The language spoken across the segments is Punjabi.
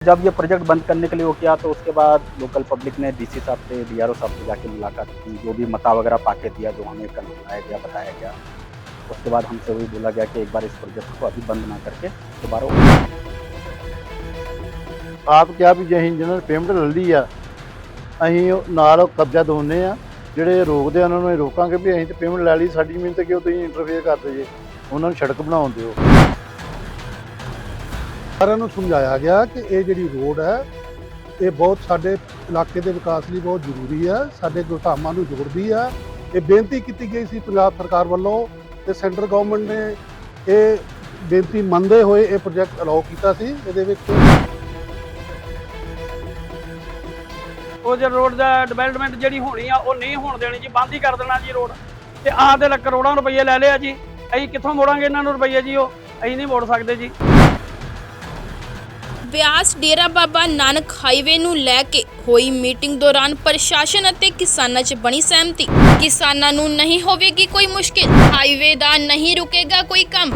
जब ये प्रोजेक्ट बंद करने के लिए वो किया तो उसके बाद लोकल पब्लिक ने डीसी साहब से, डीआरओ साहब से जाके मुलाकात की, जो भी मता वगैरह पाके दिया, जो हमें कल बुलाया गया, बताया गया। उसके बाद हमसे वही बोला गया कि एक बार इस प्रोजेक्ट को अभी बंद ना करके दोबारा ਆਪ ਕਿਹਾ ਵੀ ਜੇ ਅਸੀਂ ਜਿਹਨਾਂ ਨੇ ਪੇਮੈਂਟ ਲੈ ਲਈ ਆ ਅਸੀਂ ਨਾਲ ਕਬਜ਼ਾ ਦਵਾਉਂਦੇ ਆ, ਜਿਹੜੇ ਰੋਕਦੇ ਆ ਉਹਨਾਂ ਨੂੰ ਰੋਕਾਂਗੇ ਵੀ ਅਸੀਂ ਤੇ ਪੇਮੈਂਟ ਲੈ ਲਈ, ਸਾਡੀ ਜ਼ਮੀਨ ਤੇ ਕਿਉਂ ਤੁਸੀਂ ਇੰਟਰਫੇਅਰ ਕਰਦੇ ਜੇ, ਉਹਨਾਂ ਨੂੰ ਸੜਕ ਬਣਾਉਣ ਦਿਓ। ਸਾਰਿਆਂ ਨੂੰ ਸਮਝਾਇਆ ਗਿਆ ਕਿ ਇਹ ਜਿਹੜੀ ਰੋਡ ਹੈ ਇਹ ਬਹੁਤ ਸਾਡੇ ਇਲਾਕੇ ਦੇ ਵਿਕਾਸ ਲਈ ਬਹੁਤ ਜ਼ਰੂਰੀ ਹੈ, ਸਾਡੇ ਗੁਰਧਾਮਾਂ ਨੂੰ ਜੋੜਦੀ ਹੈ। ਇਹ ਬੇਨਤੀ ਕੀਤੀ ਗਈ ਸੀ ਪੰਜਾਬ ਸਰਕਾਰ ਵੱਲੋਂ ਤੇ ਸੈਂਟਰ ਗਵਰਨਮੈਂਟ ਨੇ ਇਹ ਬੇਨਤੀ ਮੰਨਦੇ ਹੋਏ ਇਹ ਪ੍ਰੋਜੈਕਟ ਅਲਾਉ ਕੀਤਾ ਸੀ। ਇਹਦੇ ਵਿੱਚ ਉਹ ਜੇ ਰੋਡ ਦਾ ਡਿਵੈਲਪਮੈਂਟ ਜਿਹੜੀ ਹੋਣੀ ਆ ਉਹ ਨਹੀਂ ਹੋਣ ਦੇਣੀ ਜੀ, ਬੰਦ ਹੀ ਕਰ ਦੇਣਾ ਜੀ ਰੋਡ। ਤੇ ਆਹ ਦੇ ਕਰੋੜਾਂ ਰੁਪਏ ਲੈ ਲਿਆ ਜੀ, ਅਸੀਂ ਕਿੱਥੋਂ ਮੋੜਾਂਗੇ ਇਹਨਾਂ ਨੂੰ ਰੁਪਏ ਜੀ, ਉਹ ਅਸੀਂ ਨਹੀਂ ਮੋੜ ਸਕਦੇ ਜੀ। ਬਿਆਸ ਡੇਰਾ ਬਾਬਾ ਨਾਨਕ ਹਾਈਵੇ ਨੂੰ ਲੈ ਕੇ ਹੋਈ ਮੀਟਿੰਗ ਦੌਰਾਨ ਪ੍ਰਸ਼ਾਸਨ ਅਤੇ ਕਿਸਾਨਾਂ 'ਚ ਬਣੀ ਸਹਿਮਤੀ। ਕਿਸਾਨਾਂ ਨੂੰ ਨਹੀਂ ਹੋਵੇਗੀ ਕੋਈ ਮੁਸ਼ਕਿਲ, ਹਾਈਵੇ ਦਾ ਨਹੀਂ ਰੁਕੇਗਾ ਕੋਈ ਕੰਮ।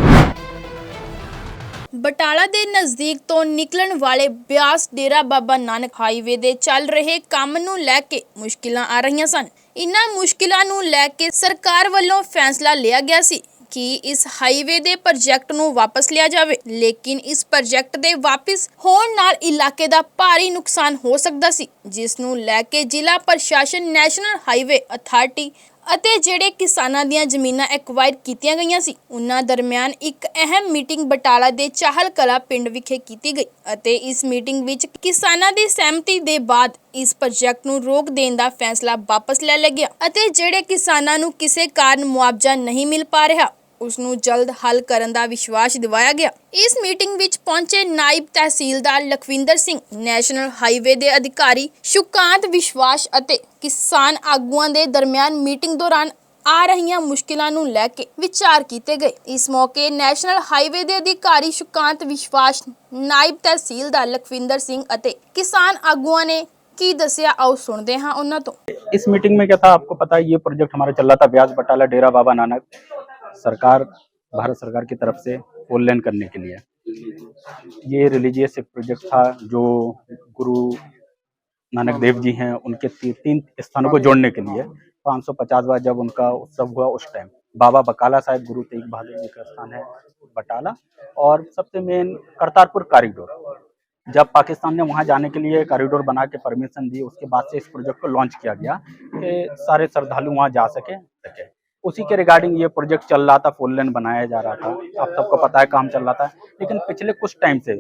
ਬਟਾਲਾ ਦੇ ਨਜ਼ਦੀਕ ਤੋਂ ਨਿਕਲਣ ਵਾਲੇ ਬਿਆਸ ਡੇਰਾ ਬਾਬਾ ਨਾਨਕ ਹਾਈਵੇ ਦੇ ਚੱਲ ਰਹੇ ਕੰਮ ਨੂੰ ਲੈ ਕੇ ਮੁਸ਼ਕਿਲਾਂ ਆ ਰਹੀਆਂ ਸਨ। ਇਨ੍ਹਾਂ ਮੁਸ਼ਕਿਲਾਂ ਨੂੰ ਲੈ ਕੇ ਸਰਕਾਰ ਵੱਲੋਂ ਫੈਸਲਾ ਲਿਆ ਗਿਆ ਸੀ ਕਿ ਇਸ ਹਾਈਵੇ ਦੇ ਪ੍ਰੋਜੈਕਟ ਨੂੰ ਵਾਪਸ ਲਿਆ ਜਾਵੇ, ਲੇਕਿਨ ਇਸ ਪ੍ਰੋਜੈਕਟ ਦੇ ਵਾਪਸ ਹੋਣ ਨਾਲ ਇਲਾਕੇ ਦਾ ਭਾਰੀ ਨੁਕਸਾਨ ਹੋ ਸਕਦਾ ਸੀ, ਜਿਸ ਨੂੰ ਲੈ ਕੇ ਜ਼ਿਲ੍ਹਾ ਪ੍ਰਸ਼ਾਸਨ, ਨੈਸ਼ਨਲ ਹਾਈਵੇ ਅਥਾਰਟੀ ਅਤੇ ਜਿਹੜੇ ਕਿਸਾਨਾਂ ਦੀਆਂ ਜ਼ਮੀਨਾਂ ਐਕਵਾਇਰ ਕੀਤੀਆਂ ਗਈਆਂ ਸੀ ਉਹਨਾਂ ਦਰਮਿਆਨ ਇੱਕ ਅਹਿਮ ਮੀਟਿੰਗ ਬਟਾਲਾ ਦੇ ਚਾਹਲ ਕਲਾ ਪਿੰਡ ਵਿਖੇ ਕੀਤੀ ਗਈ ਅਤੇ ਇਸ ਮੀਟਿੰਗ ਵਿੱਚ ਕਿਸਾਨਾਂ ਦੀ ਸਹਿਮਤੀ ਦੇ ਬਾਅਦ ਇਸ ਪ੍ਰੋਜੈਕਟ ਨੂੰ ਰੋਕ ਦੇਣ ਦਾ ਫੈਸਲਾ ਵਾਪਸ ਲੈ ਲਿਆ ਗਿਆ ਅਤੇ ਜਿਹੜੇ ਕਿਸਾਨਾਂ ਨੂੰ ਕਿਸੇ ਕਾਰਨ ਮੁਆਵਜ਼ਾ ਨਹੀਂ ਮਿਲ ਪਾ ਰਿਹਾ ਉਸ ਨੂੰ ਜਲਦ ਹੱਲ ਕਰਨ ਦਾ ਵਿਸ਼ਵਾਸ ਦਿਵਾਇਆ ਗਿਆ। ਇਸ ਮੀਟਿੰਗ ਵਿੱਚ ਪਹੁੰਚੇ ਨਾਇਬ ਤਹਿਸੀਲਦਾਰ ਲਖਵਿੰਦਰ ਸਿੰਘ, ਨੈਸ਼ਨਲ ਹਾਈਵੇ ਦੇ ਅਧਿਕਾਰੀ ਸੁਕਾਂਤ ਵਿਸ਼ਵਾਸ ਅਤੇ ਕਿਸਾਨ ਆਗੂਆਂ ਦੇ ਦਰਮਿਆਨ ਮੀਟਿੰਗ ਦੌਰਾਨ ਆ ਰਹੀਆਂ ਮੁਸ਼ਕਿਲਾਂ ਨੂੰ ਲੈ ਕੇ ਵਿਚਾਰ ਕੀਤੇ ਗਏ। ਇਸ ਮੌਕੇ ਨੈਸ਼ਨਲ ਹਾਈਵੇ ਦੇ ਅਧਿਕਾਰੀ ਸੁਕਾਂਤ ਵਿਸ਼ਵਾਸ, ਨਾਇਬ ਤਹਿਸੀਲਦਾਰ ਲਖਵਿੰਦਰ ਸਿੰਘ ਅਤੇ ਕਿਸਾਨ ਆਗੂਆਂ ਨੇ की दसिया, आओ सुनते हैं उन्होंने। तो इस मीटिंग में क्या था, आपको पता है ये प्रोजेक्ट हमारा चल रहा था ब्यास बटाला डेरा बाबा नानक, सरकार भारत सरकार की तरफ से 4 लेन करने के लिए। ये रिलीजियस एक प्रोजेक्ट था जो गुरु नानक देव जी हैं उनके 3 स्थानों को जोड़ने के लिए 550वां जब उनका उत्सव हुआ उस टाइम बाबा बकाला साहिब गुरु तेग बहादुर जी का स्थान है बटाला, और सबसे मेन करतारपुर कॉरिडोर। जब पाकिस्तान ने वहां जाने के लिए कॉरिडोर बना के परमिशन दी, उसके बाद से इस प्रोजेक्ट को लॉन्च किया गया कि सारे श्रद्धालु वहां जा सके। उसी के रिगार्डिंग ये प्रोजेक्ट चल रहा था, 4 लेन बनाया जा रहा था। आप सबको पता है काम चल रहा था, लेकिन पिछले कुछ टाइम से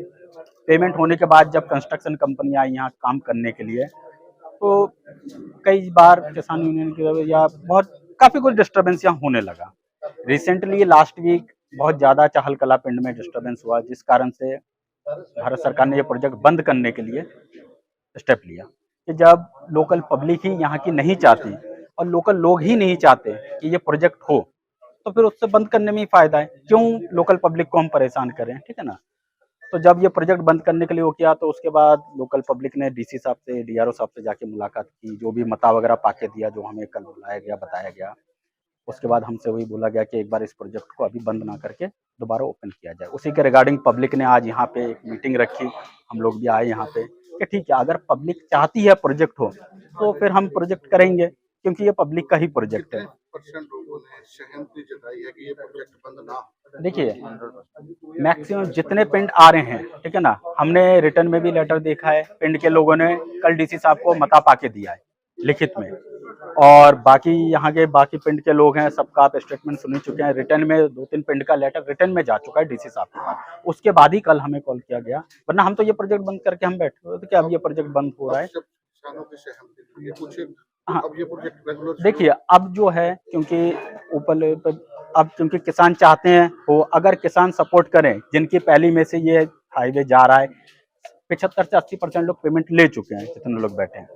पेमेंट होने के बाद जब कंस्ट्रक्शन कंपनी आई यहाँ काम करने के लिए, तो कई बार किसान यूनियन की या काफ़ी कुछ डिस्टर्बेंस यहाँ होने लगा। रिसेंटली लास्ट वीक बहुत ज़्यादा चाहल कला पिंड में डिस्टर्बेंस हुआ, जिस कारण से भारत सरकार ने ये प्रोजेक्ट बंद करने के लिए स्टेप लिया कि जब लोकल पब्लिक ही यहाँ की नहीं चाहती और लोकल लोग ही नहीं चाहते कि ये प्रोजेक्ट हो, तो फिर उससे बंद करने में ही फायदा है, क्यों लोकल पब्लिक को हम परेशान करें, ठीक है ना। तो जब ये प्रोजेक्ट बंद करने के लिए वो किया तो उसके बाद लोकल पब्लिक ने डीसी साहब से, डीआरओ साहब से जाके मुलाकात की, जो भी मता वगैरह पाके दिया, जो हमें कल बुलाया गया, बताया गया। उसके बाद हमसे वही बोला गया कि एक बार इस प्रोजेक्ट को अभी बंद ना करके दोबारा ओपन किया जाए। उसी के रिगार्डिंग पब्लिक ने आज यहाँ पे एक मीटिंग रखी, हम लोग भी आए यहाँ पे कि ठीक है, अगर पब्लिक चाहती है प्रोजेक्ट हो तो फिर हम प्रोजेक्ट करेंगे, क्योंकि ये पब्लिक का ही प्रोजेक्ट है। देखिए मैक्सिमम जितने पिंड आ रहे हैं, ठीक है ना, हमने रिटर्न में भी लेटर देखा है, पिंड के लोगों ने कल डीसी साहब को मता पाके दिया है लिखित में, और बाकी यहाँ के बाकी पिंड के लोग हैं, सबका आप स्टेटमेंट सुन चुके हैं। रिटर्न में 2-3 पिंड का लेटर रिटर्न में जा चुका है डीसी साहब के पास, उसके बाद ही कल हमें कॉल किया गया, वरना हम तो ये प्रोजेक्ट बंद करके हम बैठे हुए थे कि अब ये प्रोजेक्ट बंद हो रहा है। हाँ, देखिए अब जो है, क्योंकि ऊपर अब क्योंकि किसान चाहते हैं हो, अगर किसान सपोर्ट करें, जिनकी पहली में से ये हाईवे जा रहा है, 75 से 80% लोग पेमेंट ले चुके हैं, जितने लोग बैठे हैं,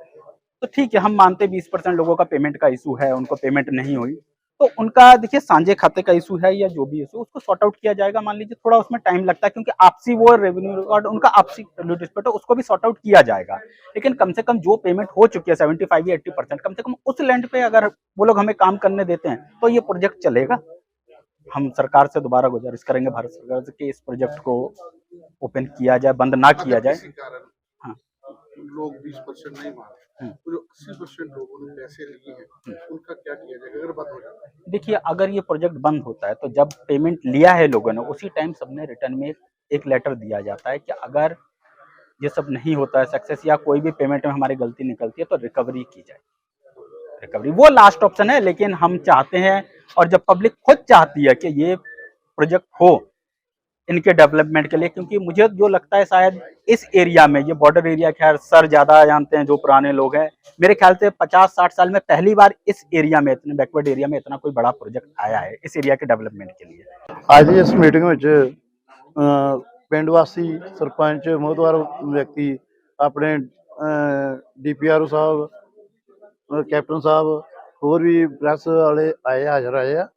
तो ठीक है, हम मानते 20% लोगों का पेमेंट का इशू है, उनको पेमेंट नहीं हुई, तो उनका देखिए साझे खाते का इशू है या जो भी इशू, उसको सॉर्ट आउट किया जाएगा। मान लीजिए थोड़ा उसमें टाइम लगता है, क्योंकि आपसी वो रेवेन्यू रिकॉर्ड उनका आपसी डिस्प्यूट है, उसको भी सॉर्ट आउट किया जाएगा। लेकिन कम से कम जो पेमेंट हो चुकी है 75 या 80%, कम से कम उस लैंड पे अगर वो लोग हमें काम करने देते हैं तो ये प्रोजेक्ट चलेगा। हम सरकार से दोबारा गुजारिश करेंगे, भारत सरकार से, कि इस प्रोजेक्ट को ओपन किया जाए, बंद ना किया जाए। हाँ। लोग 20% नहीं मान रहे, तो जो 80% लोगों ने पैसे लिए हैं उनका क्या किया जाएगा अगर बंद हो जाता है? देखिए, अगर ये प्रोजेक्ट बंद होता है तो जब पेमेंट लिया है लोगों ने उसी टाइम सबने रिटर्न में एक लेटर दिया जाता है कि अगर ये सब नहीं होता है सक्सेस या कोई भी पेमेंट में हमारी गलती निकलती है तो रिकवरी की जाए। रिकवरी वो लास्ट ऑप्शन है, लेकिन हम चाहते हैं और जब पब्लिक खुद चाहती है कि ये प्रोजेक्ट हो इनके डेवलपमेंट के लिए, क्योंकि मुझे जो लगता है शायद इस एरिया में, ये बॉर्डर एरिया, खैर सर ज्यादा जानते हैं जो पुराने लोग हैं, मेरे ख्याल से 50-60 साल में पहली बार इस एरिया में, इतने बैकवर्ड एरिया में इतना कोई बड़ा प्रोजेक्ट आया है इस एरिया के डेवलपमेंट के लिए। ਅੱਜ ਦੀ ਇਸ ਮੀਟਿੰਗ ਵਿੱਚ ਪਿੰਡ ਵਾਸੀ, ਸਰਪੰਚ, ਮੋਹਤਵਾਰ ਵਿਅਕਤੀ, ਆਪਣੇ ਡੀਪੀਆਰਓ ਸਾਹਿਬ, ਕੈਪਟਨ ਸਾਹਿਬ, ਹੋਰ ਵੀ ਪ੍ਰੈਸ ਵਾਲੇ ਹਾਜ਼ਰ ਆਏ ਆ।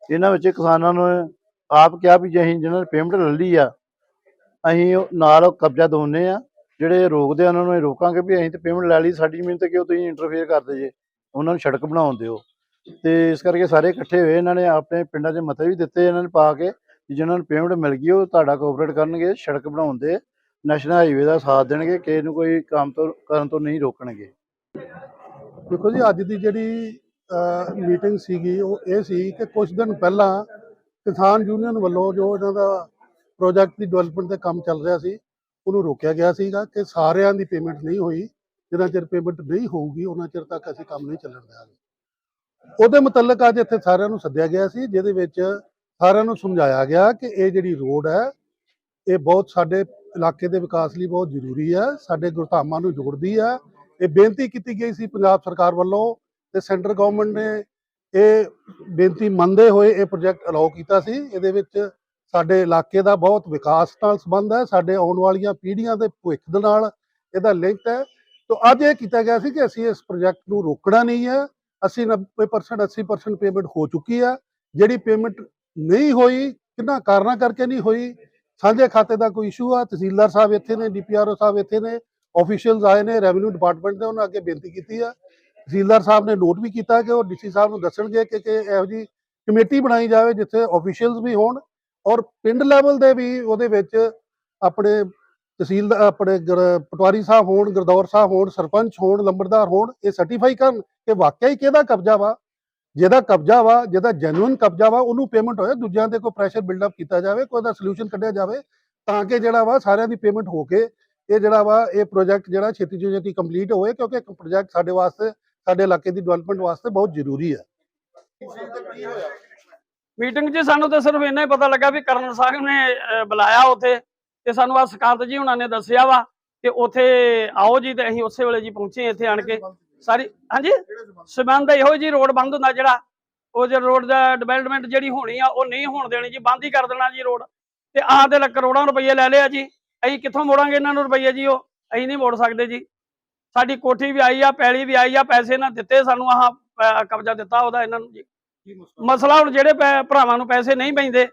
ਇਹਨਾਂ ਵਿੱਚ ਕਿਸਾਨਾਂ ਨੂੰ ਆਪ ਕਿਹਾ ਵੀ ਜੇ ਅਸੀਂ ਜਿਹਨਾਂ ਨੇ ਪੇਮੈਂਟ ਲੈ ਲਈ ਆ ਅਸੀਂ ਨਾਲ ਕਬਜ਼ਾ ਦਿਵਾਉਂਦੇ ਆ, ਜਿਹੜੇ ਰੋਕਦੇ ਆ ਉਹਨਾਂ ਨੂੰ ਅਸੀਂ ਰੋਕਾਂਗੇ ਵੀ ਅਸੀਂ ਤਾਂ ਪੇਮੈਂਟ ਲੈ ਲਈ, ਸਾਡੀ ਜ਼ਮੀਨ 'ਤੇ ਕਿਉਂ ਤੁਸੀਂ ਇੰਟਰਫੇਅਰ ਕਰਦੇ ਜੇ, ਉਹਨਾਂ ਨੂੰ ਸੜਕ ਬਣਾਉਣ ਦਿਓ। ਤੇ ਇਸ ਕਰਕੇ ਸਾਰੇ ਇਕੱਠੇ ਹੋਏ, ਇਹਨਾਂ ਨੇ ਆਪਣੇ ਪਿੰਡਾਂ 'ਚ ਮਤੇ ਵੀ ਦਿੱਤੇ ਇਹਨਾਂ ਨੇ ਪਾ ਕੇ ਵੀ ਜਿਹਨਾਂ ਨੂੰ ਪੇਮੈਂਟ ਮਿਲ ਗਈ ਉਹ ਤੁਹਾਡਾ ਕੋਆਪਰੇਟ ਕਰਨਗੇ, ਸੜਕ ਬਣਾਉਣ ਦੇ, ਨੈਸ਼ਨਲ ਹਾਈਵੇ ਦਾ ਸਾਥ ਦੇਣਗੇ, ਕਿਸੇ ਨੂੰ ਕੋਈ ਕੰਮ ਤੋਂ ਕਰਨ ਤੋਂ ਨਹੀਂ ਰੋਕਣਗੇ। ਦੇਖੋ ਜੀ, ਅੱਜ ਦੀ ਜਿਹੜੀ ਮੀਟਿੰਗ ਸੀਗੀ ਉਹ ਇਹ ਸੀ ਕਿ ਕੁਝ ਦਿਨ ਪਹਿਲਾਂ ਕਿਸਾਨ ਯੂਨੀਅਨ ਵੱਲੋਂ ਜੋ ਇਹਨਾਂ ਦਾ ਪ੍ਰੋਜੈਕਟ ਦੀ ਡਿਵੈਲਪਮੈਂਟ ਦਾ ਕੰਮ ਚੱਲ ਰਿਹਾ ਸੀ ਉਹਨੂੰ ਰੋਕਿਆ ਗਿਆ ਸੀਗਾ ਕਿ ਸਾਰਿਆਂ ਦੀ ਪੇਮੈਂਟ ਨਹੀਂ ਹੋਈ, ਜਿੰਨਾ ਚਿਰ ਪੇਮੈਂਟ ਨਹੀਂ ਹੋਊਗੀ ਉਹਨਾਂ ਚਿਰ ਤੱਕ ਅਸੀਂ ਕੰਮ ਨਹੀਂ ਚੱਲਣ ਦਿਆਂਗੇ। ਉਹਦੇ ਮੁਤਲਕ ਅੱਜ ਇੱਥੇ ਸਾਰਿਆਂ ਨੂੰ ਸੱਦਿਆ ਗਿਆ ਸੀ, ਜਿਹਦੇ ਵਿੱਚ ਸਾਰਿਆਂ ਨੂੰ ਸਮਝਾਇਆ ਗਿਆ ਕਿ ਇਹ ਜਿਹੜੀ ਰੋਡ ਹੈ ਇਹ ਬਹੁਤ ਸਾਡੇ ਇਲਾਕੇ ਦੇ ਵਿਕਾਸ ਲਈ ਬਹੁਤ ਜ਼ਰੂਰੀ ਹੈ, ਸਾਡੇ ਗੁਰਧਾਮਾਂ ਨੂੰ ਜੋੜਦੀ ਹੈ। ਇਹ ਬੇਨਤੀ ਕੀਤੀ ਗਈ ਸੀ ਪੰਜਾਬ ਸਰਕਾਰ ਵੱਲੋਂ ਤੇ ਸੈਂਟਰ ਗਵਰਨਮੈਂਟ ਨੇ ਇਹ ਬੇਨਤੀ ਮੰਨਦੇ ਹੋਏ ਇਹ ਪ੍ਰੋਜੈਕਟ ਅਲਾਉ ਕੀਤਾ ਸੀ। ਇਹਦੇ ਵਿੱਚ ਸਾਡੇ ਇਲਾਕੇ ਦਾ ਬਹੁਤ ਵਿਕਾਸ ਨਾਲ ਸੰਬੰਧ ਹੈ, ਸਾਡੇ ਆਉਣ ਵਾਲੀਆਂ ਪੀੜ੍ਹੀਆਂ ਦੇ ਭਵਿੱਖ ਦੇ ਨਾਲ ਇਹਦਾ ਲਿੰਕ ਹੈ। ਤਾਂ ਅੱਜ ਇਹ ਕੀਤਾ ਗਿਆ ਸੀ ਕਿ ਅਸੀਂ ਇਸ ਪ੍ਰੋਜੈਕਟ ਨੂੰ ਰੋਕਣਾ ਨਹੀਂ ਹੈ। 80-90% 80% ਪੇਮੈਂਟ ਹੋ ਚੁੱਕੀ ਹੈ। ਜਿਹੜੀ ਪੇਮੈਂਟ ਨਹੀਂ ਹੋਈ, ਕਿੰਨਾ ਕਾਰਨਾਂ ਕਰਕੇ ਨਹੀਂ ਹੋਈ, ਸਾਂਝੇ ਖਾਤੇ ਦਾ ਕੋਈ ਇਸ਼ੂ ਆ, ਤਹਿਸੀਲਦਾਰ ਸਾਹਿਬ ਇੱਥੇ ਨੇ, ਡੀਪੀਆਰਓ ਸਾਹਿਬ ਇੱਥੇ ਨੇ, ਆਫੀਸ਼ੀਅਲਸ ਆਏ ਨੇ ਰੈਵਨਿਊ ਡਿਪਾਰਟਮੈਂਟ ਦੇ, ਉਹਨਾਂ ਅੱਗੇ ਬੇਨਤੀ ਕੀਤੀ ਆ। ਤਹਿਸੀਲਦਾਰ ਸਾਹਿਬ ਨੇ ਨੋਟ ਵੀ ਕੀਤਾ ਕਿ ਉਹ ਡੀਸੀ ਸਾਹਿਬ ਨੂੰ ਦੱਸਣਗੇ ਕਿ ਇਹੋ ਜਿਹੀ ਕਮੇਟੀ ਬਣਾਈ ਜਾਵੇ ਜਿੱਥੇ ਆਫੀਸ਼ੀਅਲਸ ਵੀ ਹੋਣ ਔਰ ਪਿੰਡ ਲੈਵਲ ਦੇ ਵੀ ਉਹਦੇ ਵਿੱਚ ਆਪਣੇ ਤਹਿਸੀਲਦਾਰ, ਆਪਣੇ ਪਟਵਾਰੀ ਸਾਹਿਬ ਹੋਣ, ਗੁਰਦੌਰ ਸਾਹਿਬ ਹੋਣ, ਸਰਪੰਚ ਹੋਣ, ਲੰਬੜਦਾਰ ਹੋਣ, ਇਹ ਸਰਟੀਫਾਈ ਕਰਨ ਕਿ ਵਾਕਿਆ ਹੀ ਕਿਹਦਾ ਕਬਜ਼ਾ ਵਾ, ਜਿਹਦਾ ਕਬਜ਼ਾ ਵਾ, ਜਿਹਦਾ ਜੈਨੂਇਨ ਕਬਜ਼ਾ ਵਾ ਉਹਨੂੰ ਪੇਮੈਂਟ ਹੋਏ, ਦੂਜਿਆਂ ਦੇ ਕੋਈ ਪ੍ਰੈਸ਼ਰ ਬਿਲਡਅਪ ਕੀਤਾ ਜਾਵੇ, ਕੋਈ ਦਾ ਸੋਲੂਸ਼ਨ ਕੱਢਿਆ ਜਾਵੇ ਤਾਂ ਕਿ ਜਿਹੜਾ ਵਾ ਸਾਰਿਆਂ ਦੀ ਪੇਮੈਂਟ ਹੋ ਕੇ ਇਹ ਜਿਹੜਾ ਵਾ ਇਹ ਪ੍ਰੋਜੈਕਟ ਜਿਹੜਾ ਛੇਤੀ ਤੋਂ ਛੇਤੀ ਕੰਪਲੀਟ ਹੋਵੇ, ਕਿਉਂਕਿ ਇੱਕ ਪ੍ਰੋਜੈਕਟ ਸਾਡੇ ਵਾਸਤੇ, ਸਾਡੇ ਇਲਾਕੇ ਦੀ ਡਿਵੈਲਪਮੈਂਟ ਵਾਸਤੇ ਬਹੁਤ ਜ਼ਰੂਰੀ ਹੈ। ਮੀਟਿੰਗ 'ਚ ਸਾਨੂੰ ਤਾਂ ਸਿਰਫ ਇੰਨਾ ਹੀ ਪਤਾ ਲੱਗਾ ਵੀ ਕਰਨ ਸਾਹਿਬ ਨੇ ਬੁਲਾਇਆ ਉੱਥੇ ਤੇ ਸਾਨੂੰ ਆ ਸਕਾਂਤ ਜੀ ਉਹਨਾਂ ਨੇ ਦੱਸਿਆ ਵਾ ਕਿ ਉੱਥੇ ਆਓ ਜੀ, ਤੇ ਅਸੀਂ ਉਸੇ ਵੇਲੇ ਜੀ ਪਹੁੰਚੇ ਇੱਥੇ ਆਣ ਕੇ ਸਾਰੀ। ਹਾਂਜੀ, ਸਬੰਧ ਇਹੋ ਜੀ ਰੋਡ ਬੰਦ ਹੁੰਦਾ ਜਿਹੜਾ, ਉਹ ਜੇ ਰੋਡ ਦਾ ਡਿਵੈਲਪਮੈਂਟ ਜਿਹੜੀ ਹੋਣੀ ਆ ਉਹ ਨਹੀਂ ਹੋਣ ਦੇਣੀ ਜੀ, ਬੰਦ ਹੀ ਕਰ ਦੇਣਾ ਜੀ ਰੋਡ। ਤੇ ਆਹ ਤੇ ਕਰੋੜਾਂ ਰੁਪਈਏ ਲੈ ਲਿਆ ਜੀ, ਅਸੀਂ ਕਿੱਥੋਂ ਮੋੜਾਂਗੇ ਇਹਨਾਂ ਨੂੰ ਰੁਪਈਏ ਜੀ, ਉਹ ਅਸੀਂ ਨਹੀਂ ਮੋੜ ਸਕਦੇ ਜੀ। ਸਾਡੀ ਕੋਠੀ ਵੀ ਆਈ ਆ, ਪੈਲੀ ਵੀ ਆਈ ਆ, ਪੈਸੇ ਇਹਨਾਂ ਦਿੱਤੇ ਸਾਨੂੰ, ਆਹ ਕਬਜ਼ਾ ਦਿੱਤਾ ਉਹਦਾ ਇਹਨਾਂ ਨੂੰ ਜੀ। ਮਸਲਾ ਹੁਣ ਜਿਹੜੇ ਭਰਾਵਾਂ ਨੂੰ ਪੈਸੇ ਨਹੀਂ ਪੈਂਦੇ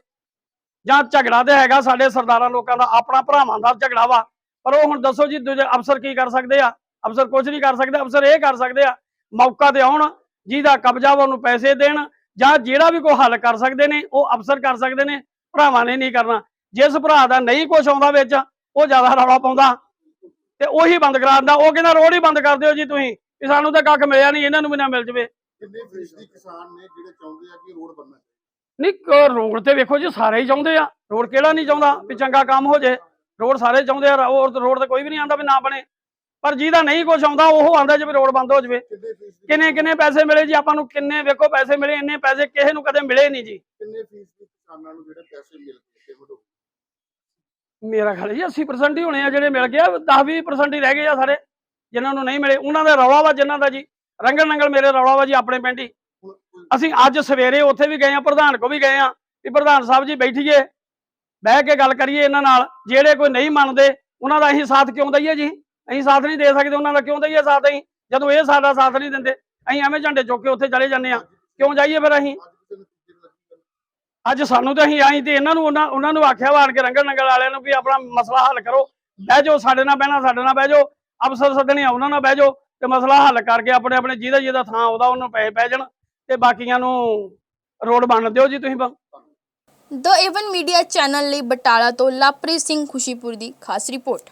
ਜਾਂ ਝਗੜਾ ਤੇ ਹੈਗਾ ਸਾਡੇ ਸਰਦਾਰਾਂ ਲੋਕਾਂ ਦਾ ਆਪਣਾ ਭਰਾਵਾਂ ਦਾ ਝਗੜਾ ਵਾ, ਪਰ ਉਹ ਹੁਣ ਦੱਸੋ ਜੀ ਦੂਜੇ ਅਫਸਰ ਕੀ ਕਰ ਸਕਦੇ ਆ? ਅਫਸਰ ਕੁਝ ਨਹੀਂ ਕਰ ਸਕਦੇ। ਅਫਸਰ ਇਹ ਕਰ ਸਕਦੇ ਆ ਮੌਕਾ ਤੇ ਆਉਣ, ਜਿਹਦਾ ਕਬਜ਼ਾ ਵਾ ਉਹਨੂੰ ਪੈਸੇ ਦੇਣ, ਜਾਂ ਜਿਹੜਾ ਵੀ ਕੋਈ ਹੱਲ ਕਰ ਸਕਦੇ ਨੇ ਉਹ ਅਫਸਰ ਕਰ ਸਕਦੇ ਨੇ, ਭਰਾਵਾਂ ਨੇ ਨਹੀਂ ਕਰਨਾ। ਜਿਸ ਭਰਾ ਦਾ ਨਹੀਂ ਕੁਛ ਆਉਂਦਾ ਵਿੱਚ ਉਹ ਜ਼ਿਆਦਾ ਰੌਲਾ ਪਾਉਂਦਾ ਤੇ ਉਹੀ ਬੰਦ ਕਰਾ ਦਿੰਦਾ। ਉਹ ਕਹਿੰਦਾ ਰੋਡ ਹੀ ਬੰਦ ਕਰ ਦਿਓ ਜੀ ਤੁਸੀਂ, ਵੀ ਸਾਨੂੰ ਤਾਂ ਕੱਖ ਮਿਲਿਆ ਨਹੀਂ, ਇਹਨਾਂ ਨੂੰ ਵੀ ਨਾ ਮਿਲ ਜਵੇ। ਕਿੰਨੇ ਫੀਸਦੀ ਕਿਸਾਨ ਨੇ ਜਿਹੜੇ ਚਾਹੁੰਦੇ ਆ ਕਿ ਰੋਡ ਬਣਨਾ? ਨਹੀਂ, ਰੋਡ ਤੇ ਵੇਖੋ ਜੀ ਸਾਰੇ ਹੀ ਚਾਹੁੰਦੇ ਆ, ਰੋਡ ਕਿਹੜਾ ਨਹੀਂ ਚਾਹੁੰਦਾ ਵੀ ਚੰਗਾ ਕੰਮ ਹੋ ਜੇ, ਰੋਡ ਸਾਰੇ ਚਾਹੁੰਦੇ ਆ। ਰੋਡ ਤੇ ਕੋਈ ਵੀ ਨਹੀਂ ਆਂਦਾ ਵੀ ਨਾ ਬਣੇ, ਪਰ ਜਿਹਦਾ ਨਹੀਂ ਕੁਛ ਆਉਂਦਾ ਉਹ ਆਂਦਾ ਜਿਵੇਂ ਰੋਡ ਬੰਦ ਹੋ ਜਵੇ। ਕਿੰਨੇ ਪੈਸੇ ਮਿਲੇ ਜੀ ਆਪਾਂ ਨੂੰ, ਕਿੰਨੇ ਵੇਖੋ ਪੈਸੇ ਮਿਲੇ, ਇੰਨੇ ਪੈਸੇ ਕਿਸੇ ਨੂੰ ਕਦੇ ਮਿਲੇ ਨਹੀਂ ਜੀ। ਕਿੰਨੇ ਫੀਸਦੀ ਕਿਸਾਨਾਂ ਨੂੰ ਜਿਹੜੇ ਪੈਸੇ ਮਿਲ ਗਏ? ਮੇਰਾ ਖਿਆਲ ਜੀ 80% ਹੀ ਹੋਣੇ ਆ ਜਿਹੜੇ ਮਿਲ ਗਿਆ, 10-20% ਹੀ ਰਹਿ ਗਏ ਆ ਸਾਰੇ ਜਿਨ੍ਹਾਂ ਨੂੰ ਨਹੀਂ ਮਿਲੇ। ਉਹਨਾਂ ਦਾ ਰੌਲਾ ਵਾ ਜਿਨ੍ਹਾਂ ਦਾ ਜੀ, ਰੰਗਲ ਨੰਗਲ ਮੇਰੇ ਰੌਲਾ ਵਾ ਜੀ ਆਪਣੇ ਪਿੰਡ ਹੀ। ਅਸੀਂ ਅੱਜ ਸਵੇਰੇ ਉੱਥੇ ਵੀ ਗਏ ਆ, ਪ੍ਰਧਾਨ ਕੋ ਵੀ ਗਏ ਆ ਵੀ ਪ੍ਰਧਾਨ ਸਾਹਿਬ ਜੀ ਬੈਠੀਏ, ਬਹਿ ਕੇ ਗੱਲ ਕਰੀਏ ਇਹਨਾਂ ਨਾਲ। ਜਿਹੜੇ ਕੋਈ ਨਹੀਂ ਮੰਨਦੇ ਉਹਨਾਂ ਦਾ ਅਸੀਂ ਸਾਥ ਕਿਉਂ ਦਈਏ ਜੀ? ਅਸੀਂ ਸਾਥ ਨਹੀਂ ਦੇ ਸਕਦੇ ਉਹਨਾਂ ਦਾ, ਕਿਉਂ ਦਈਏ ਸਾਥ ਅਸੀਂ, ਜਦੋਂ ਇਹ ਸਾਡਾ ਸਾਥ ਨਹੀਂ ਦਿੰਦੇ? ਅਸੀਂ ਐਵੇਂ ਝੰਡੇ ਚੁੱਕ ਕੇ ਉੱਥੇ ਚਲੇ ਜਾਂਦੇ ਆ, ਕਿਉਂ ਜਾਈਏ ਫਿਰ ਅਸੀਂ? ਅੱਜ ਸਾਨੂੰ ਤਾਂ ਅਸੀਂ ਆਈ ਤੇ ਇਹਨਾਂ ਨੂੰ ਉਹਨਾਂ ਨੂੰ ਆਖਿਆ ਵਾੜ ਕੇ ਰੰਗਲ ਨੰਗਲ ਵਾਲਿਆਂ ਨੂੰ ਵੀ ਆਪਣਾ ਮਸਲਾ ਹੱਲ ਕਰੋ, ਬਹਿ ਜਾਓ, ਸਾਡੇ ਨਾਲ ਬਹਿਣਾ ਸਾਡੇ ਨਾਲ ਬਹਿ ਜਾਓ, ਅਫਸਰ ਸੱਦਣੇ ਆ ਉਹਨਾਂ ਨਾਲ ਬਹਿ ਜਾਓ ਤੇ ਮਸਲਾ ਹੱਲ ਕਰਕੇ ਆਪਣੇ ਆਪਣੇ ਜਿਹਦਾ ਥਾਂ ਉਹਦਾ ਉਹਨੂੰ ਪੈਸੇ ਪੈ ਜਾਣ ਤੇ ਬਾਕੀਆਂ ਨੂੰ ਰੋਡ ਬਣ ਦਿਓ ਜੀ ਤੁਸੀਂ। ਦ ਏਵਨ ਮੀਡੀਆ ਚੈਨਲ ਲਈ ਬਟਾਲਾ ਤੋਂ ਲਵਪ੍ਰੀਤ ਸਿੰਘ ਖੁਸ਼ੀਪੁਰ ਦੀ ਖਾਸ ਰਿਪੋਰਟ।